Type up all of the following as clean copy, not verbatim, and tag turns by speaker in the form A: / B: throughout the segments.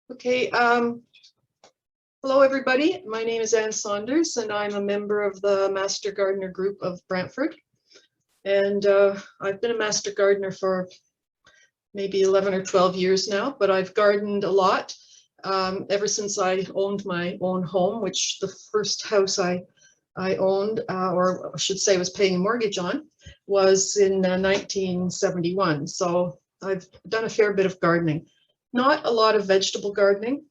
A: Okay, hello everybody. My name is Anne Saunders and I'm a member of the Master Gardener group of Brantford. And I've been a Master Gardener for maybe 11 or 12 years now, but I've gardened a lot ever since I owned my own home, which the first house I owned, or I should say was paying a mortgage on, was in 1971. So I've done a fair bit of gardening. Not a lot of vegetable gardening.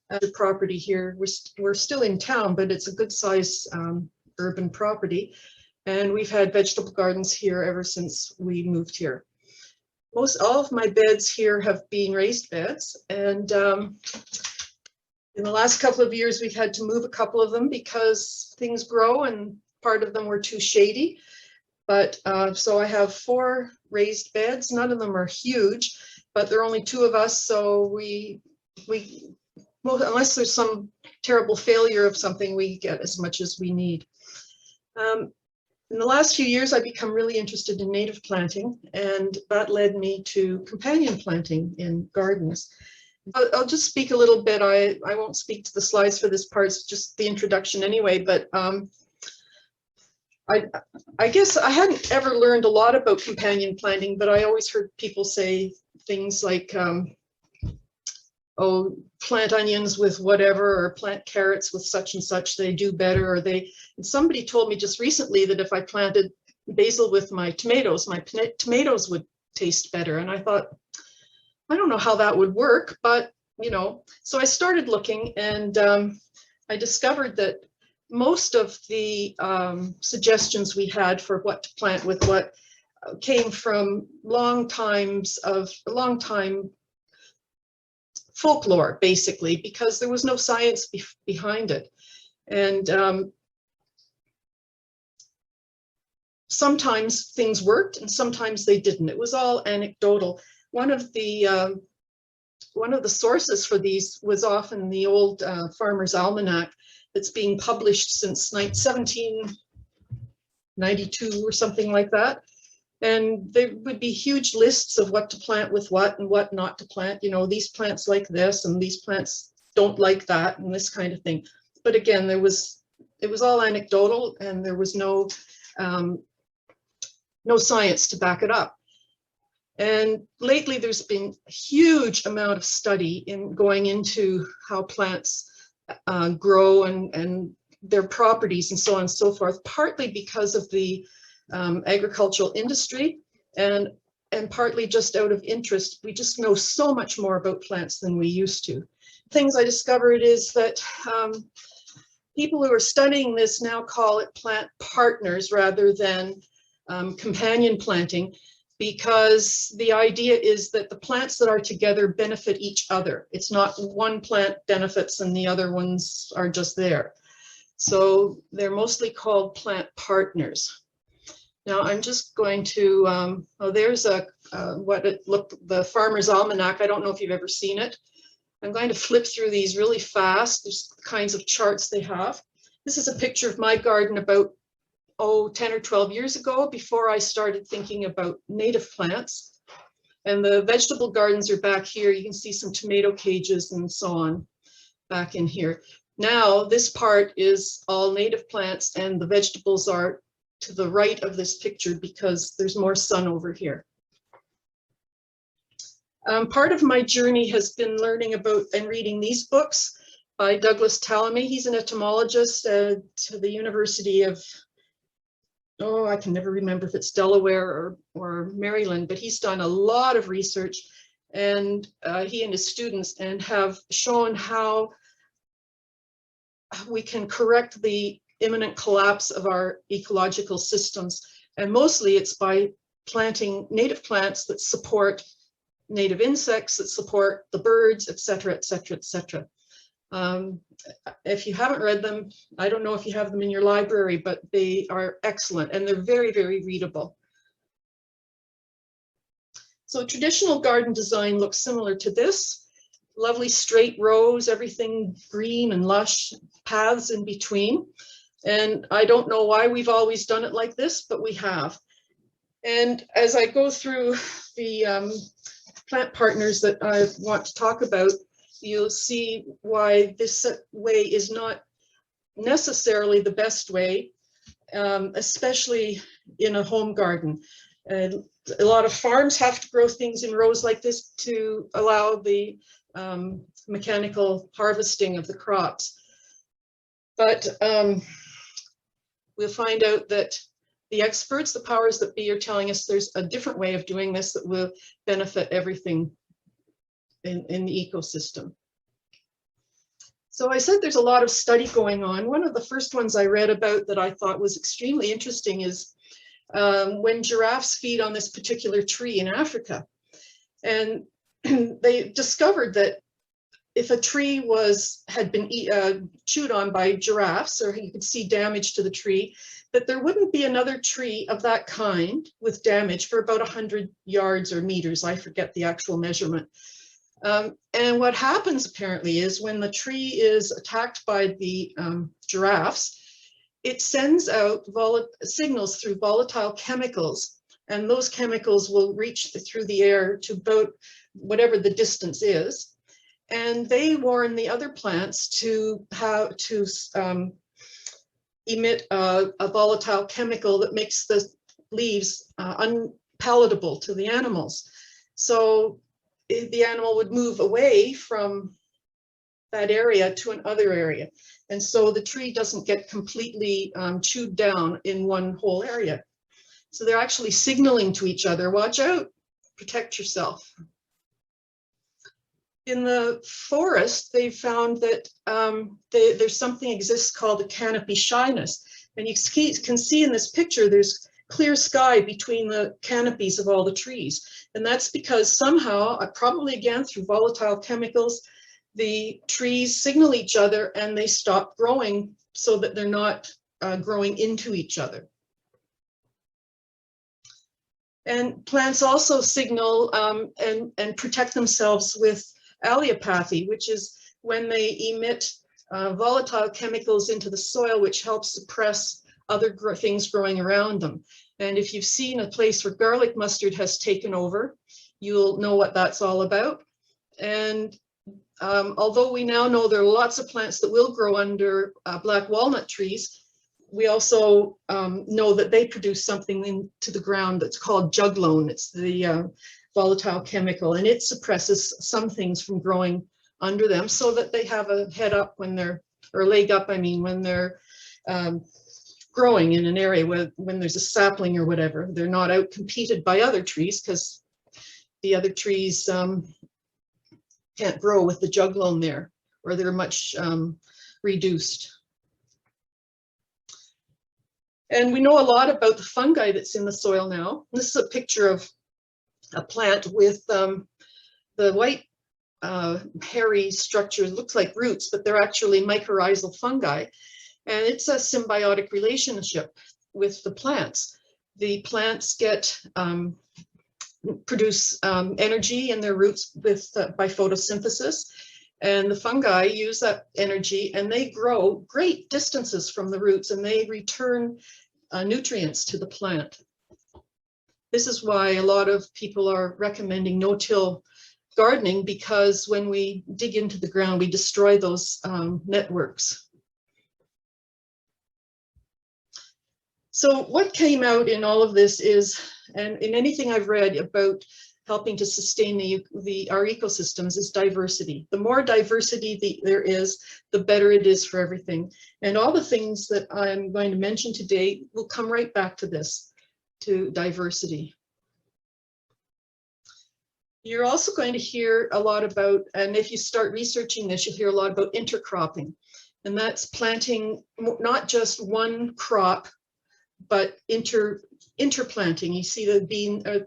A: The property here, we're still in town, but it's a good size urban property. And we've had vegetable gardens here ever since we moved here. All of my beds here have been raised beds. And in the last couple of years, we've had to move a couple of them because things grow and part of them were too shady. But so I have 4 raised beds. None of them are huge, but there are only 2 of us. So well, unless there's some terrible failure of something, we get as much as we need. In the last few years, I've become really interested in native planting, and that led me to companion planting in gardens. I'll just speak a little bit. I won't speak to the slides for this part, it's just the introduction anyway, but I guess I hadn't ever learned a lot about companion planting, but I always heard people say things like, oh, plant onions with whatever, or plant carrots with such and such, they do better. Or and somebody told me just recently that if I planted basil with my tomatoes would taste better. And I thought, I don't know how that would work, but you know, so I started looking, and I discovered that most of the suggestions we had for what to plant with what came from long time folklore, basically, because there was no science behind it. And sometimes things worked and sometimes they didn't. It was all anecdotal. One of the sources for these was often the old Farmer's Almanac that's being published since 1792 or something like that. And there would be huge lists of what to plant with what and what not to plant. You know, these plants like this and these plants don't like that and this kind of thing. But again, it was all anecdotal, and there was no science to back it up. And lately there's been a huge amount of study in going into how plants grow and their properties and so on and so forth, partly because of the agricultural industry and partly just out of interest. We just know so much more about plants than we used to. Things I discovered is that people who are studying this now call it plant partners rather than companion planting, because the idea is that the plants that are together benefit each other. It's not one plant benefits and the other ones are just there. So they're mostly called plant partners. Now I'm just going to, oh, there's the Farmer's Almanac. I don't know if you've ever seen it. I'm going to flip through these really fast. There's the kinds of charts they have. This is a picture of my garden about, 10 or 12 years ago, before I started thinking about native plants. And the vegetable gardens are back here. You can see some tomato cages and so on back in here. Now this part is all native plants, and the vegetables are to the right of this picture because there's more sun over here. Part of my journey has been learning about and reading these books by Douglas Tallamy. He's an entomologist to the University of, I can never remember if it's Delaware or Maryland, but he's done a lot of research, and he and his students have shown how we can correct the imminent collapse of our ecological systems. And mostly it's by planting native plants that support native insects, that support the birds, et cetera, et cetera, et cetera. If you haven't read them, I don't know if you have them in your library, but they are excellent and they're very, very readable. So traditional garden design looks similar to this. Lovely straight rows, everything green and lush, paths in between. And I don't know why we've always done it like this, but we have. And as I go through the plant partners that I want to talk about, you'll see why this way is not necessarily the best way, especially in a home garden. A lot of farms have to grow things in rows like this to allow the mechanical harvesting of the crops. But we'll find out that the experts, the powers that be, are telling us there's a different way of doing this that will benefit everything in the ecosystem. So I said there's a lot of study going on. One of the first ones I read about that I thought was extremely interesting is when giraffes feed on this particular tree in Africa. And they discovered that if a tree had been chewed on by giraffes, or you could see damage to the tree, that there wouldn't be another tree of that kind with damage for about 100 yards or meters. I forget the actual measurement. And what happens apparently is when the tree is attacked by the giraffes, it sends out signals through volatile chemicals, and those chemicals will reach through the air to about whatever the distance is. And they warn the other plants to emit a volatile chemical that makes the leaves unpalatable to the animals. So the animal would move away from that area to another area. And so the tree doesn't get completely chewed down in one whole area. So they're actually signaling to each other, watch out, protect yourself. In the forest, they found that there's something exists called a canopy shyness. And you can see in this picture, there's clear sky between the canopies of all the trees. And that's because somehow, probably again through volatile chemicals, the trees signal each other and they stop growing so that they're not growing into each other. And plants also signal and protect themselves with allelopathy, which is when they emit volatile chemicals into the soil, which helps suppress other things growing around them. And if you've seen a place where garlic mustard has taken over, you'll know what that's all about. And although we now know there are lots of plants that will grow under black walnut trees, we also know that they produce something into the ground that's called juglone. It's the volatile chemical, and it suppresses some things from growing under them so that they have a head up when they're, or leg up, I mean, when they're growing in an area when there's a sapling or whatever. They're not out competed by other trees because the other trees can't grow with the juglone there, or they're much reduced. And we know a lot about the fungi that's in the soil now. This is a picture of a plant with the white hairy structure. It looks like roots, but they're actually mycorrhizal fungi. And it's a symbiotic relationship with the plants. The plants produce energy in their roots by photosynthesis. And the fungi use that energy and they grow great distances from the roots and they return nutrients to the plant. This is why a lot of people are recommending no-till gardening, because when we dig into the ground, we destroy those networks. So what came out in all of this is, and in anything I've read about helping to sustain our ecosystems, is diversity. The more diversity there is, the better it is for everything. And all the things that I'm going to mention today will come right back to this, to diversity. You're also going to hear a lot about, and if you start researching this, you'll hear a lot about intercropping. And that's planting not just one crop, but interplanting. You see the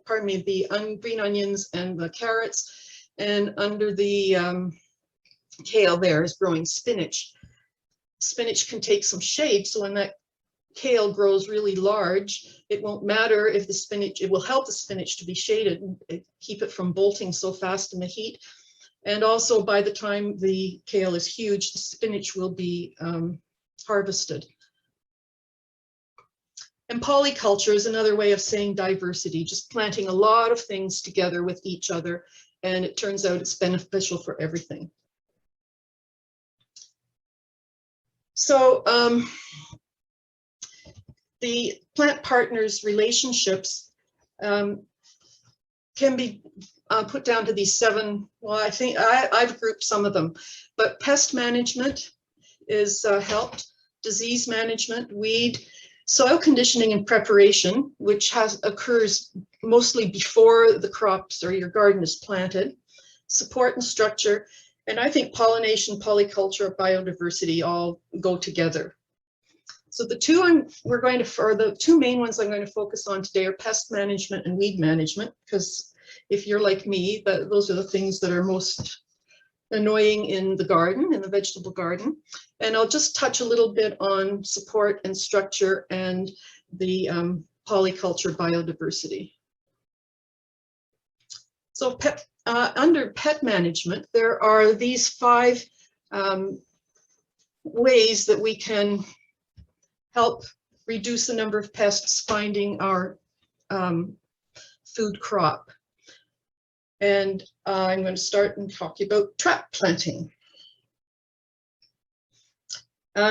A: green onions and the carrots, and under the kale there is growing spinach. Spinach can take some shade, so when that kale grows really large, it won't matter if the spinach, it will help the spinach to be shaded and keep it from bolting so fast in the heat. And also by the time the kale is huge, the spinach will be harvested. And polyculture is another way of saying diversity, just planting a lot of things together with each other, and it turns out it's beneficial for everything. So the plant partners relationships can be put down to these 7. Well, I think I've grouped some of them, but pest management is helped, disease management, weed, soil conditioning and preparation, which occurs mostly before the crops or your garden is planted, support and structure, and I think pollination, polyculture, biodiversity all go together. So the two main ones I'm going to focus on today are pest management and weed management, because if you're like me, those are the things that are most annoying in the garden, in the vegetable garden. And I'll just touch a little bit on support and structure and the polyculture biodiversity. So under pet management, there are these 5 ways that we can help reduce the number of pests finding our food crop. And I'm going to start and talk about trap planting.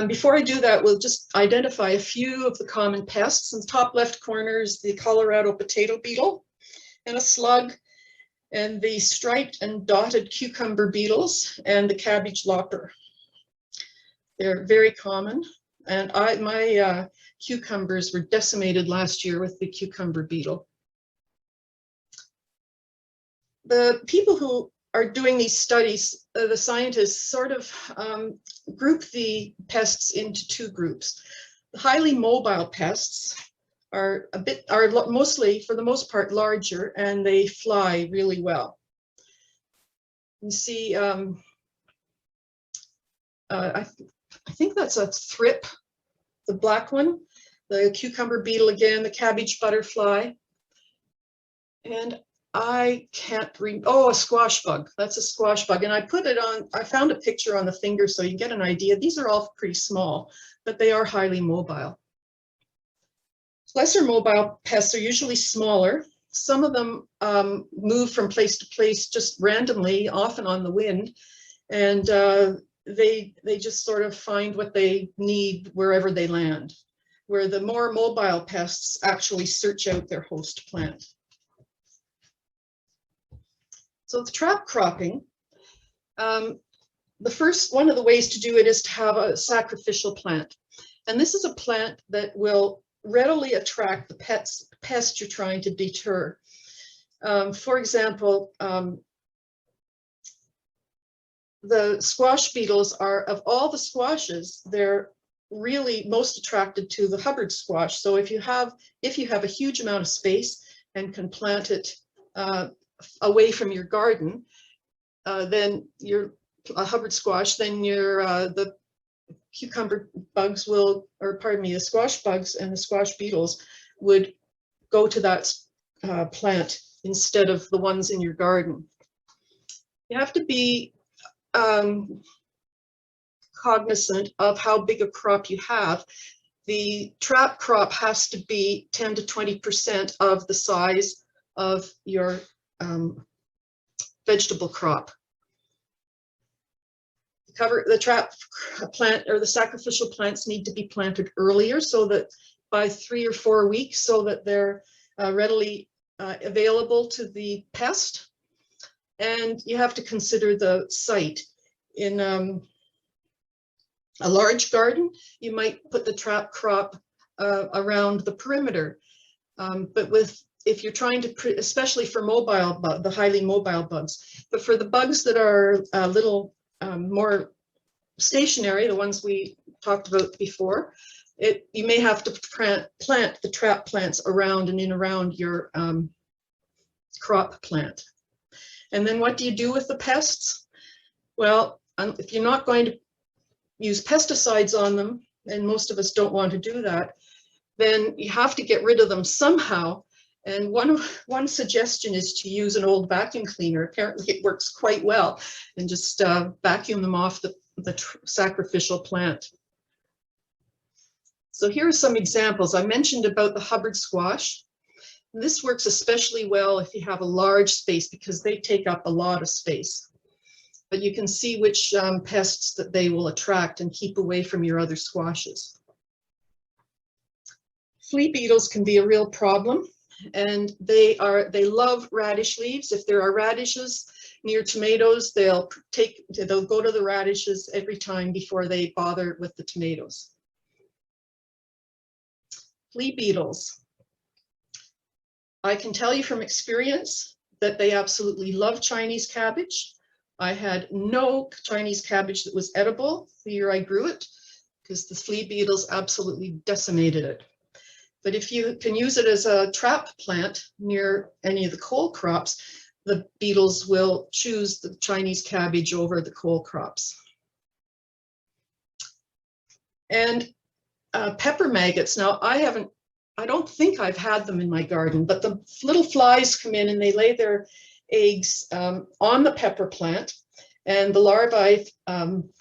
A: Before I do that, we'll just identify a few of the common pests. In the top left corner is the Colorado potato beetle and a slug, and the striped and dotted cucumber beetles and the cabbage lopper. They're very common, and my cucumbers were decimated last year with the cucumber beetle. The people who are doing these studies, the scientists sort of group the pests into 2 groups. The highly mobile pests are mostly, for the most part, larger, and they fly really well. You see, I think that's a thrip, the black one, the cucumber beetle again, the cabbage butterfly, and I can't read. Oh, a squash bug. That's a squash bug. And I put it on, I found a picture on the finger so you can get an idea. These are all pretty small, but they are highly mobile. Lesser mobile pests are usually smaller. Some of them move from place to place just randomly, often on the wind. And they just sort of find what they need wherever they land, where the more mobile pests actually search out their host plant. So the trap cropping, one of the ways to do it is to have a sacrificial plant. And this is a plant that will readily attract the pest you're trying to deter. For example, the squash beetles are, of all the squashes, they're really most attracted to the Hubbard squash. So if you have a huge amount of space and can plant it away from your garden, then your Hubbard squash, then the cucumber bugs will, or pardon me, the squash bugs and the squash beetles would go to that plant instead of the ones in your garden. You have to be cognizant of how big a crop you have. The trap crop has to be 10 to 20% of the size of your vegetable crop. The trap plant or the sacrificial plants need to be planted earlier, so that by 3 or 4 weeks, so that they're readily available to the pest. And you have to consider the site. In a large garden, you might put the trap crop around the perimeter. But if you're trying to, especially for the highly mobile bugs, but for the bugs that are a little more stationary, the ones we talked about before, you may have to plant the trap plants around and in around your crop plant. And then what do you do with the pests? Well, if you're not going to use pesticides on them, and most of us don't want to do that, then you have to get rid of them somehow. And one suggestion is to use an old vacuum cleaner. Apparently it works quite well, and just vacuum them off the sacrificial plant. So here are some examples. I mentioned about the Hubbard squash. This works especially well if you have a large space, because they take up a lot of space. but you can see which pests that they will attract and keep away from your other squashes. Flea beetles can be a real problem, and they love radish leaves. If there are radishes near tomatoes, they'll go to the radishes every time before they bother with the tomatoes. Flea beetles. I can tell you from experience that they absolutely love Chinese cabbage. I had no Chinese cabbage that was edible the year I grew it because the flea beetles absolutely decimated it. But if you can use it as a trap plant near any of the cole crops, the beetles will choose the Chinese cabbage over the cole crops. And pepper maggots. Now, I don't think I've had them in my garden, but the little flies come in and they lay their eggs on the pepper plant, and the larvae,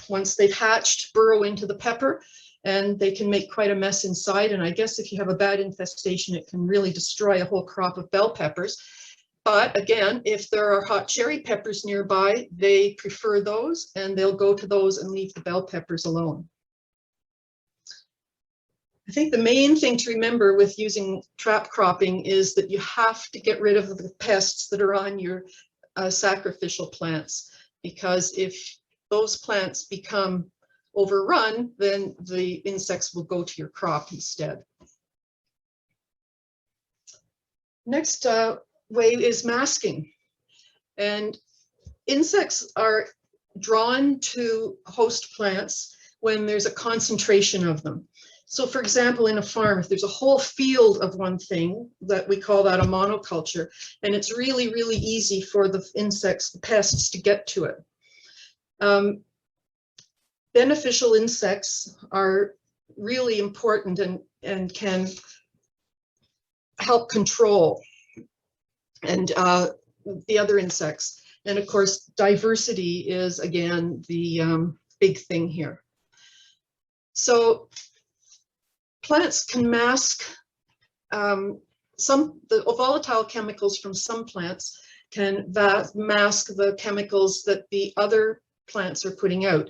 A: once they've hatched, burrow into the pepper, and they can make quite a mess inside. And I guess if you have a bad infestation, it can really destroy a whole crop of bell peppers. But again, if there are hot cherry peppers nearby, they prefer those, and they'll go to those and leave the bell peppers alone. I think the main thing to remember with using trap cropping is that you have to get rid of the pests that are on your sacrificial plants, because if those plants become overrun, then the insects will go to your crop instead. Next way is masking. And insects are drawn to host plants when there's a concentration of them. So for example, in a farm, if there's a whole field of one thing, that we call that a monoculture, and it's really, really easy for the insects, the pests, to get to it. Beneficial insects are really important and can help control and the other insects. And of course, diversity is, again, the big thing here. So plants can mask the volatile chemicals from some plants can mask the chemicals that the other plants are putting out.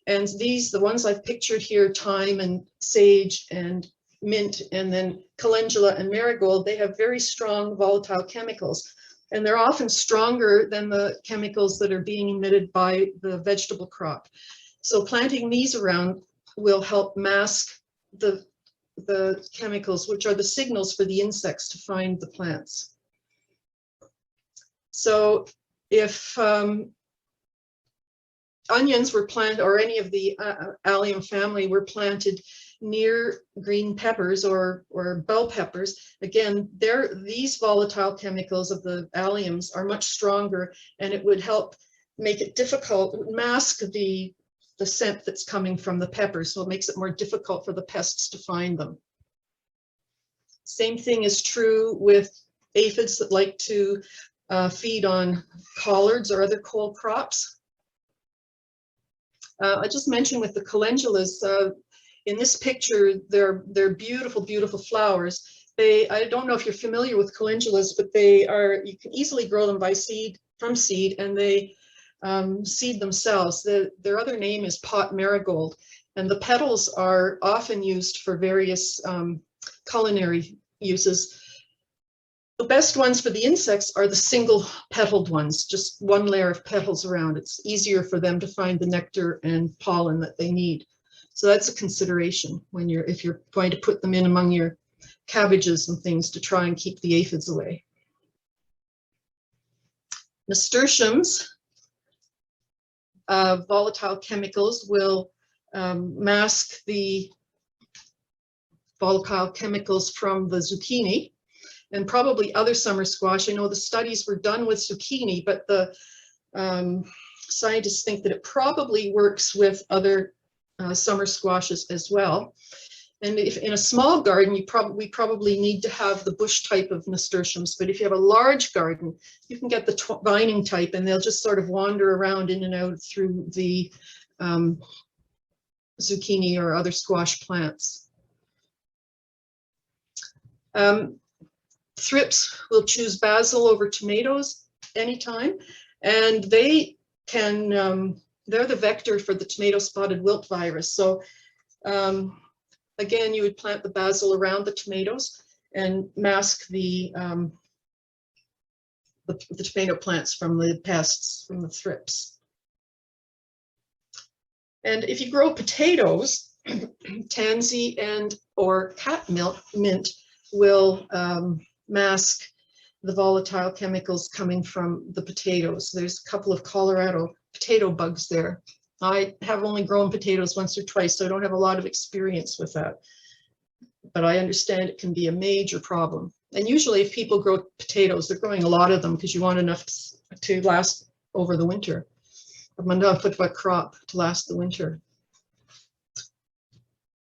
A: And these, the ones I've pictured here, thyme and sage and mint, and then calendula and marigold, they have very strong volatile chemicals. And they're often stronger than the chemicals that are being emitted by the vegetable crop. So planting these around will help mask the chemicals, which are the signals for the insects to find the plants. So if onions were planted, or any of the allium family were planted near green peppers or bell peppers, again, these volatile chemicals of the alliums are much stronger, and it would help make it difficult, it would mask the scent that's coming from the peppers, so it makes it more difficult for the pests to find them. Same thing is true with aphids that like to feed on collards or other cole crops. I just mentioned with the calendulas, in this picture, they're beautiful, beautiful flowers. I don't know if you're familiar with calendulas, but you can easily grow them from seed, and they seed themselves. Their other name is pot marigold, and the petals are often used for various culinary uses. The best ones for the insects are the single petaled ones, just one layer of petals around. It's easier for them to find the nectar and pollen that they need. So that's a consideration if you're going to put them in among your cabbages and things to try and keep the aphids away. Nasturtiums, volatile chemicals will mask the volatile chemicals from the zucchini and probably other summer squash. I know the studies were done with zucchini, but the scientists think that it probably works with other summer squashes as well. And if in a small garden, we probably need to have the bush type of nasturtiums, but if you have a large garden, you can get the vining type, and they'll just sort of wander around in and out through the zucchini or other squash plants. Thrips will choose basil over tomatoes anytime, and they they're the vector for the tomato spotted wilt virus. So again, you would plant the basil around the tomatoes and mask the tomato plants from the pests, from the thrips. And if you grow potatoes, tansy and or cat mint will mask the volatile chemicals coming from the potatoes. There's a couple of Colorado potato bugs there. I have only grown potatoes once or twice, so I don't have a lot of experience with that. But I understand it can be a major problem. And usually if people grow potatoes, they're growing a lot of them because you want enough to last over the winter. Enough of a crop to last the winter.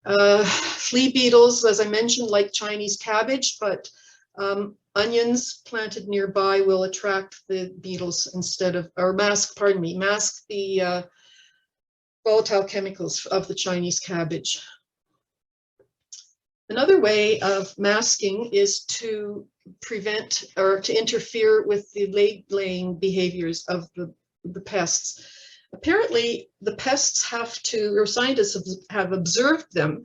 A: Flea beetles, as I mentioned, like Chinese cabbage, but onions planted nearby will attract the beetles instead of, or mask the volatile chemicals of the Chinese cabbage. Another way of masking is to prevent or to interfere with the egg-laying behaviors of the pests. Apparently, the pests have to, or scientists have observed them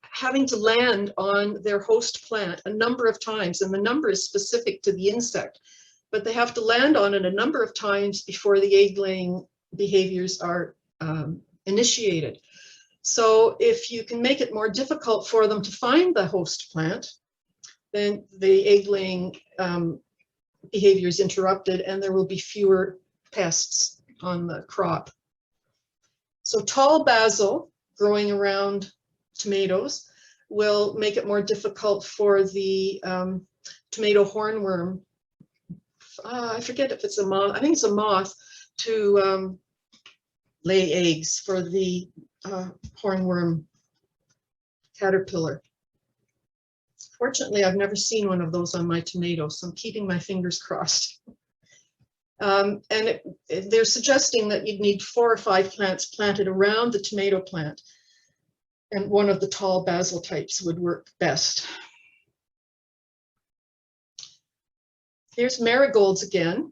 A: having to land on their host plant a number of times, and the number is specific to the insect, but they have to land on it a number of times before the egg-laying behaviors are initiated. So if you can make it more difficult for them to find the host plant, then the egg-laying behavior is interrupted and there will be fewer pests on the crop. So tall basil growing around tomatoes will make it more difficult for the tomato hornworm. I forget if it's a moth, I think it's a moth, to lay eggs for the hornworm caterpillar. Fortunately, I've never seen one of those on my tomatoes, so I'm keeping my fingers crossed. They're suggesting that you'd need 4 or 5 plants planted around the tomato plant, and one of the tall basil types would work best. Here's marigolds again.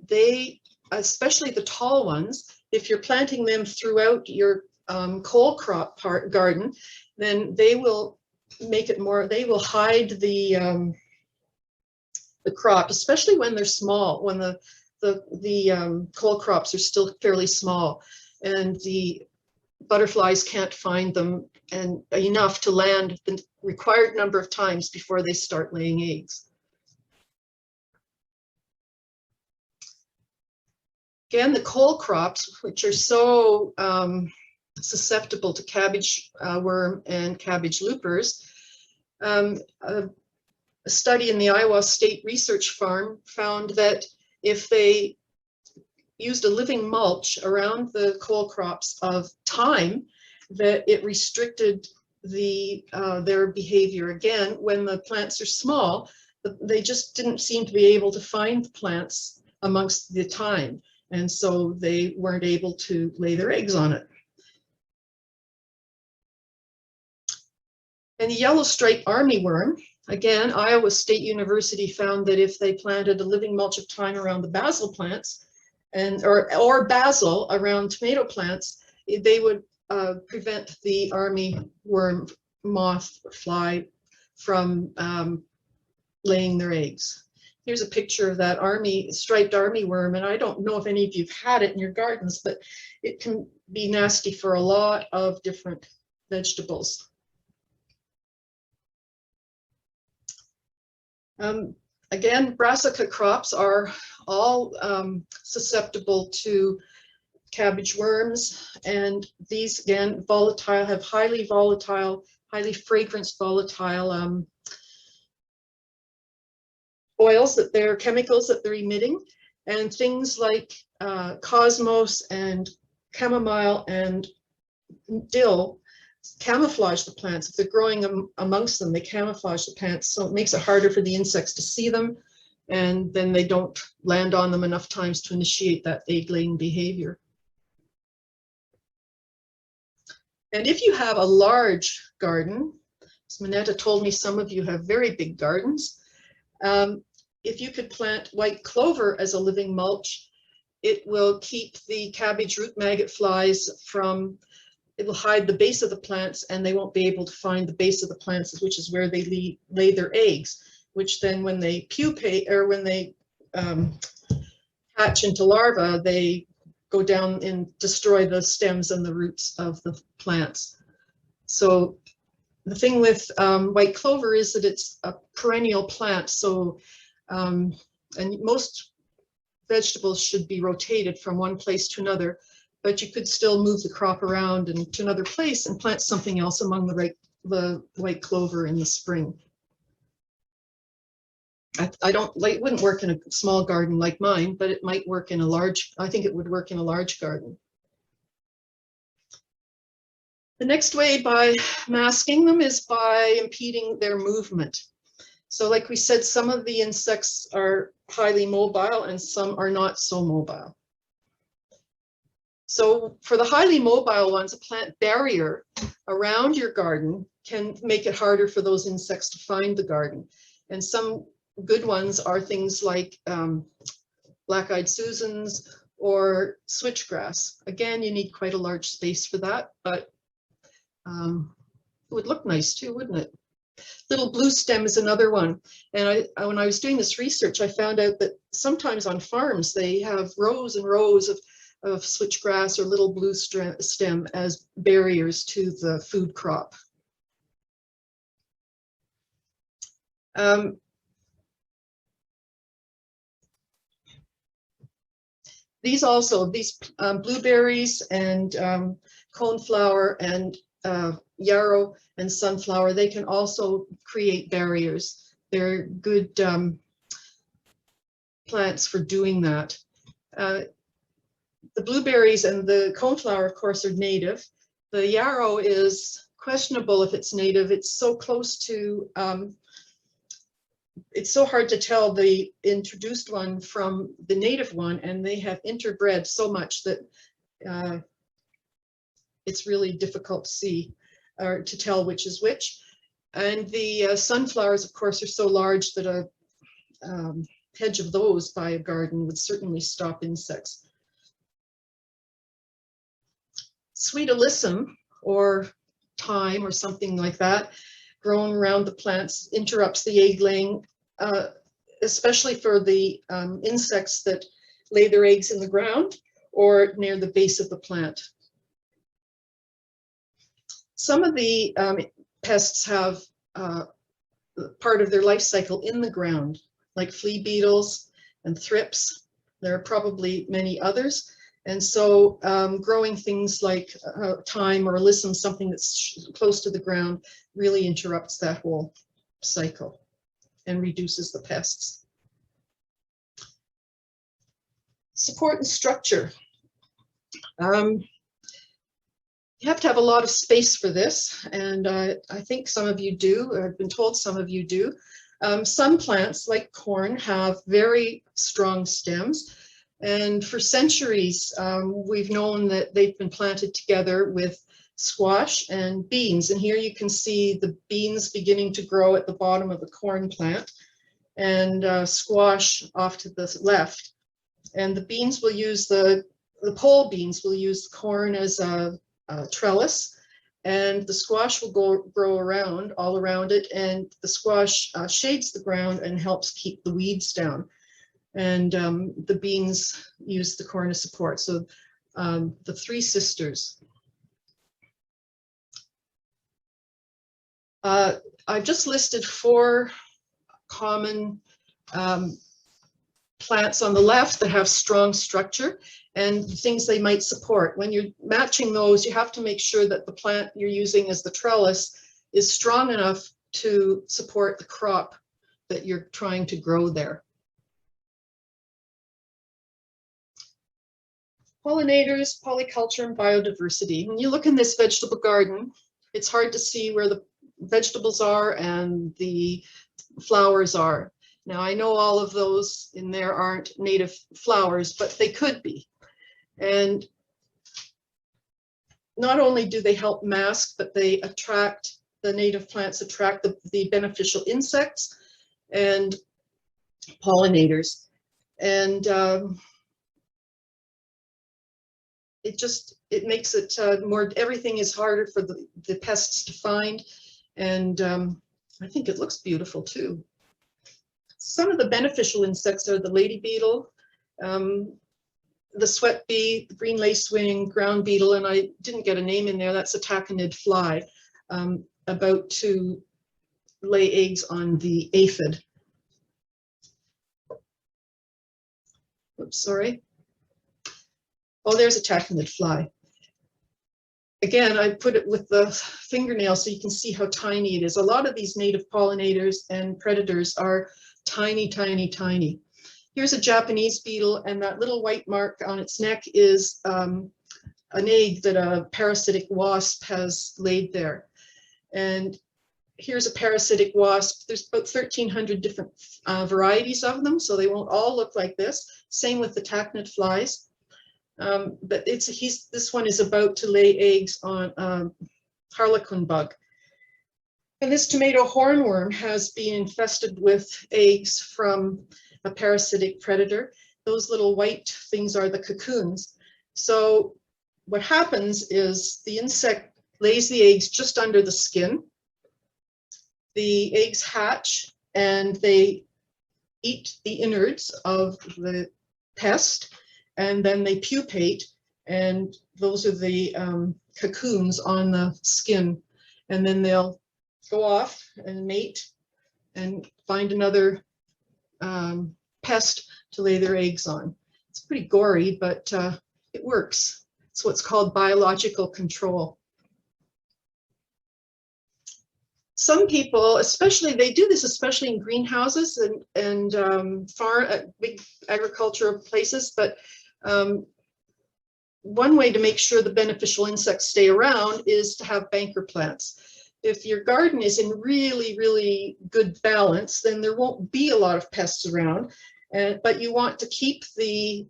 A: They, especially the tall ones, if you're planting them throughout your cole crop garden, then they will make it more, they will hide the crop, especially when they're small, when the cole crops are still fairly small and the butterflies can't find them and enough to land the required number of times before they start laying eggs. Again, the cole crops, which are so susceptible to cabbage worm and cabbage loopers, a study in the Iowa State Research Farm found that if they used a living mulch around the cole crops of thyme, that it restricted their behavior. Again, when the plants are small, they just didn't seem to be able to find the plants amongst the thyme, and so they weren't able to lay their eggs on it. And the yellow striped armyworm, again, Iowa State University found that if they planted a living mulch of thyme around the basil plants, or basil around tomato plants, they would prevent the armyworm moth fly from laying their eggs. Here's a picture of that striped armyworm, and I don't know if any of you've had it in your gardens, but it can be nasty for a lot of different vegetables. Again, brassica crops are all susceptible to cabbage worms, and these, again, volatile, have highly volatile, highly fragrance volatile oils, that they're chemicals that they're emitting, and things like cosmos and chamomile and dill camouflage the plants. If they're growing amongst them, they camouflage the plants, so it makes it harder for the insects to see them, and then they don't land on them enough times to initiate that egg-laying behavior. And if you have a large garden, as Minetta told me, some of you have very big gardens, if you could plant white clover as a living mulch, it will keep the cabbage root maggot flies from, it will hide the base of the plants, and they won't be able to find the base of the plants, which is where they lay their eggs, which then when they pupate, or when they hatch into larvae, they go down and destroy the stems and the roots of the plants. So the thing with white clover is that it's a perennial plant, so and most vegetables should be rotated from one place to another, but you could still move the crop around and to another place and plant something else among the white clover in the spring. I don't like, it wouldn't work in a small garden like mine, but it might work in a large, I think it would work in a large garden. The next way by masking them is by impeding their movement. So like we said, some of the insects are highly mobile and some are not so mobile. So for the highly mobile ones, a plant barrier around your garden can make it harder for those insects to find the garden. And some good ones are things like black-eyed Susans or switchgrass. Again, you need quite a large space for that, but it would look nice too, wouldn't it? Little blue stem is another one. And when I was doing this research, I found out that sometimes on farms, they have rows and rows of switchgrass or little blue stem as barriers to the food crop. These blueberries and coneflower and yarrow and sunflower, they can also create barriers. They're good plants for doing that. The blueberries and the coneflower, of course, are native. The yarrow is questionable if it's native. It's so close to, it's so hard to tell the introduced one from the native one, and they have interbred so much that it's really difficult to see or to tell which is which. And the sunflowers, of course, are so large that a hedge of those by a garden would certainly stop insects. Sweet alyssum or thyme or something like that, grown around the plants, interrupts the egg laying, especially for the insects that lay their eggs in the ground or near the base of the plant. Some of the pests have part of their life cycle in the ground, like flea beetles and thrips. There are probably many others. And so growing things like thyme or alyssum, something that's close to the ground, really interrupts that whole cycle and reduces the pests. Support and structure. You have to have a lot of space for this, and I think some of you do, or I've been told some of you do. Some plants, like corn, have very strong stems. And for centuries, we've known that they've been planted together with squash and beans. And here you can see the beans beginning to grow at the bottom of the corn plant, and squash off to the left. And the beans will use the pole beans will use corn as a trellis, and the squash will grow around, all around it, and the squash shades the ground and helps keep the weeds down. And the beans use the corn as support. So the three sisters. I've just listed 4 common plants on the left that have strong structure and things they might support. When you're matching those, you have to make sure that the plant you're using as the trellis is strong enough to support the crop that you're trying to grow there. Pollinators, polyculture, and biodiversity. When you look in this vegetable garden, it's hard to see where the vegetables are and the flowers are. Now, I know all of those in there aren't native flowers, but they could be. And not only do they help mask, but they attract, the native plants attract the beneficial insects and pollinators. And it makes it more, everything is harder for the pests to find. And I think it looks beautiful too. Some of the beneficial insects are the lady beetle, the sweat bee, the green lacewing, ground beetle, and I didn't get a name in there. That's a taconid fly, about to lay eggs on the aphid. Oops, sorry. Oh, there's a taconid fly. Again, I put it with the fingernail so you can see how tiny it is. A lot of these native pollinators and predators are tiny, tiny, tiny. Here's a Japanese beetle, and that little white mark on its neck is an egg that a parasitic wasp has laid there. And here's a parasitic wasp. There's about 1,300 different varieties of them, so they won't all look like this. Same with the taconid flies. But this one is about to lay eggs on harlequin bug. And this tomato hornworm has been infested with eggs from a parasitic predator. Those little white things are the cocoons. So what happens is the insect lays the eggs just under the skin. The eggs hatch and they eat the innards of the pest, and then they pupate, and those are the cocoons on the skin. And then they'll go off and mate and find another pest to lay their eggs on. It's pretty gory, but it works. It's what's called biological control. Some people, especially, they do this especially in greenhouses and big agricultural places, but one way to make sure the beneficial insects stay around is to have banker plants. If your garden is in really, really good balance, then there won't be a lot of pests around, but you want to keep the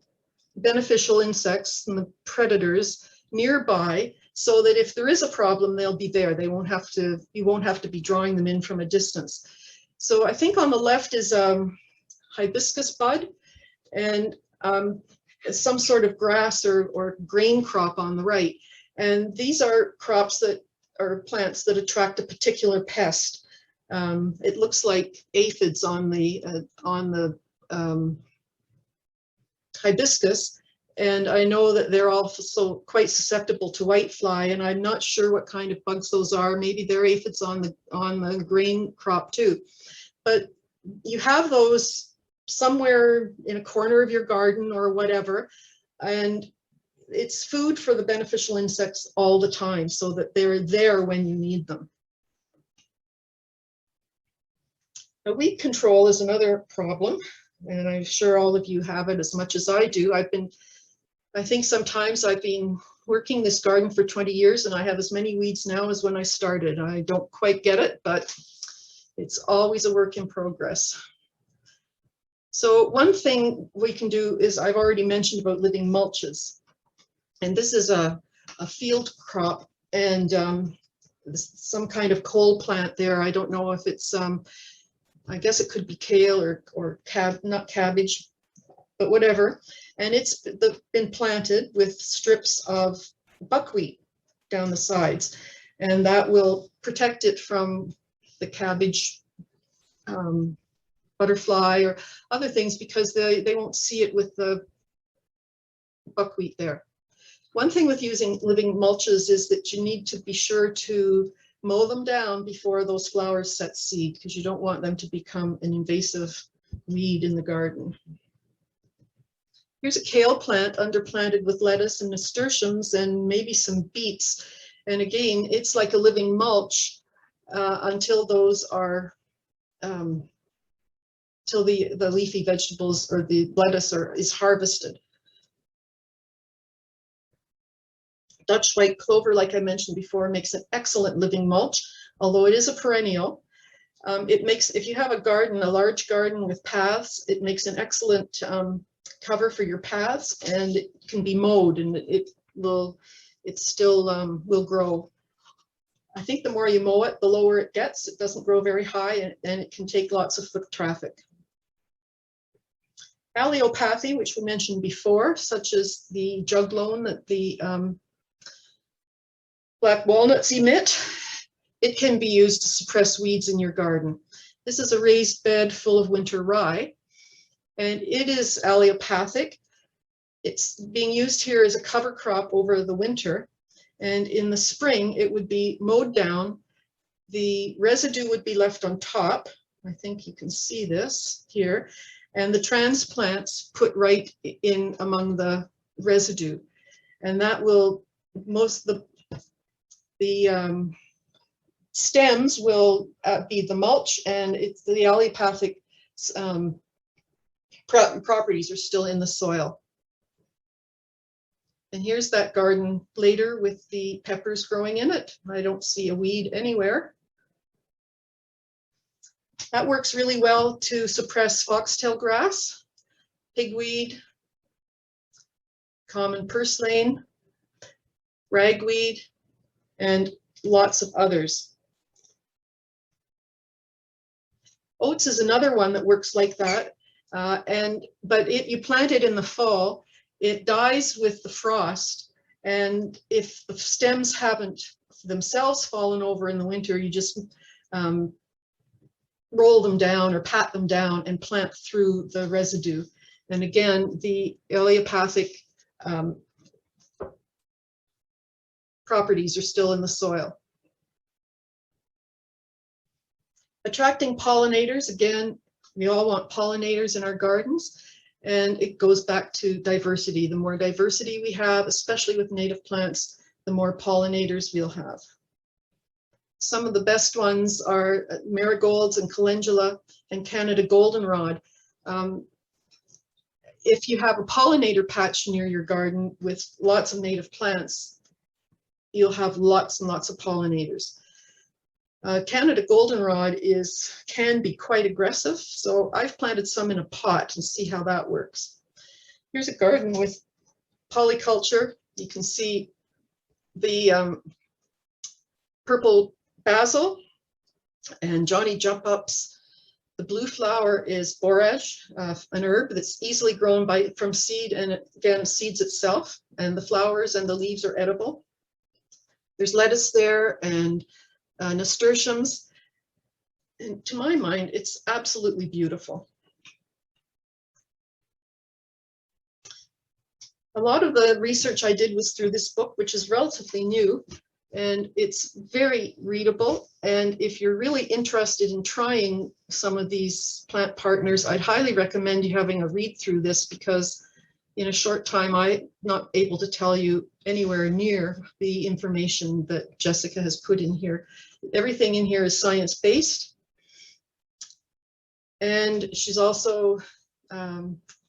A: beneficial insects and the predators nearby so that if there is a problem, they'll be there. They won't have to, you won't have to be drawing them in from a distance. So I think on the left is hibiscus bud and some sort of grass or grain crop on the right. And these are crops that are plants that attract a particular pest. It looks like aphids on the hibiscus. And I know that they're also quite susceptible to whitefly, and I'm not sure what kind of bugs those are. Maybe they're aphids on the grain crop too. But you have those somewhere in a corner of your garden or whatever, and it's food for the beneficial insects all the time so that they're there when you need them. Now, weed control is another problem, and I'm sure all of you have it as much as I do. I think sometimes I've been working this garden for 20 years and I have as many weeds now as when I started. I don't quite get it, but it's always a work in progress. So one thing we can do is, I've already mentioned about living mulches. And this is a field crop and some kind of cole plant there. I don't know if it's, I guess it could be kale or not cabbage, but whatever. And it's been planted with strips of buckwheat down the sides. And that will protect it from the cabbage butterfly or other things, because they won't see it with the buckwheat there. One thing with using living mulches is that you need to be sure to mow them down before those flowers set seed, because you don't want them to become an invasive weed in the garden. Here's a kale plant underplanted with lettuce and nasturtiums and maybe some beets. And again, it's like a living mulch until those are, till the leafy vegetables or the lettuce is harvested. Dutch white clover, like I mentioned before, makes an excellent living mulch, although it is a perennial. It makes, if you have a garden, a large garden with paths, it makes an excellent cover for your paths, and it can be mowed and it still will grow. I think the more you mow it, the lower it gets. It doesn't grow very high, and it can take lots of foot traffic. Allelopathy, which we mentioned before, such as the juglone that the black walnuts emit. It can be used to suppress weeds in your garden. This is a raised bed full of winter rye, and it is allelopathic. It's being used here as a cover crop over the winter, and in the spring it would be mowed down. The residue would be left on top. I think you can see this here, and the transplants put right in among the residue, and that will the stems will be the mulch, and it's the allelopathic properties are still in the soil. And here's that garden later with the peppers growing in it. I don't see a weed anywhere. That works really well to suppress foxtail grass, pigweed, common purslane, ragweed, and lots of others. Oats is another one that works like that, but you plant it in the fall, it dies with the frost, and if the stems haven't themselves fallen over in the winter, you just roll them down or pat them down and plant through the residue. And again, the allelopathic properties are still in the soil. Attracting pollinators, again, we all want pollinators in our gardens, and it goes back to diversity. The more diversity we have, especially with native plants, the more pollinators we'll have. Some of the best ones are Marigolds and Calendula and Canada goldenrod. If you have a pollinator patch near your garden with lots of native plants, you'll have lots and lots of pollinators. Canada goldenrod can be quite aggressive, so I've planted some in a pot and see how that works. Here's a garden with polyculture. You can see the purple basil and Johnny jump ups. The blue flower is borage, an herb that's easily grown from seed, and it, again, seeds itself, and the flowers and the leaves are edible. There's lettuce there and nasturtiums, and to my mind, it's absolutely beautiful. A lot of the research I did was through this book, which is relatively new, and it's very readable. And if you're really interested in trying some of these plant partners, I'd highly recommend you having a read through this, because in a short time, I'm not able to tell you anywhere near the information that Jessica has put in here. Everything in here is science-based. And she's also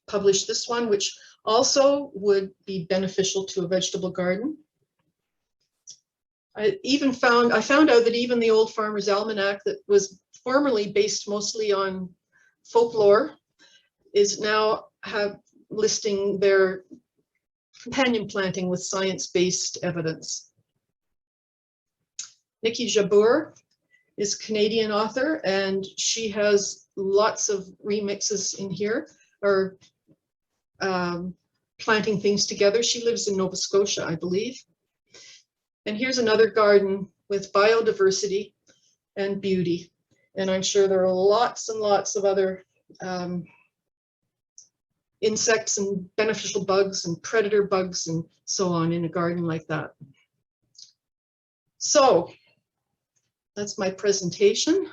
A: published this one, which also would be beneficial to a vegetable garden. I found out that even the old Farmer's Almanac, that was formerly based mostly on folklore, is now listing their companion planting with science-based evidence. Niki Jabbour is a Canadian author, and she has lots of remixes in here, or planting things together. She lives in Nova Scotia, I believe. And here's another garden with biodiversity and beauty. And I'm sure there are lots and lots of other insects and beneficial bugs and predator bugs and so on in a garden like that. So that's my presentation.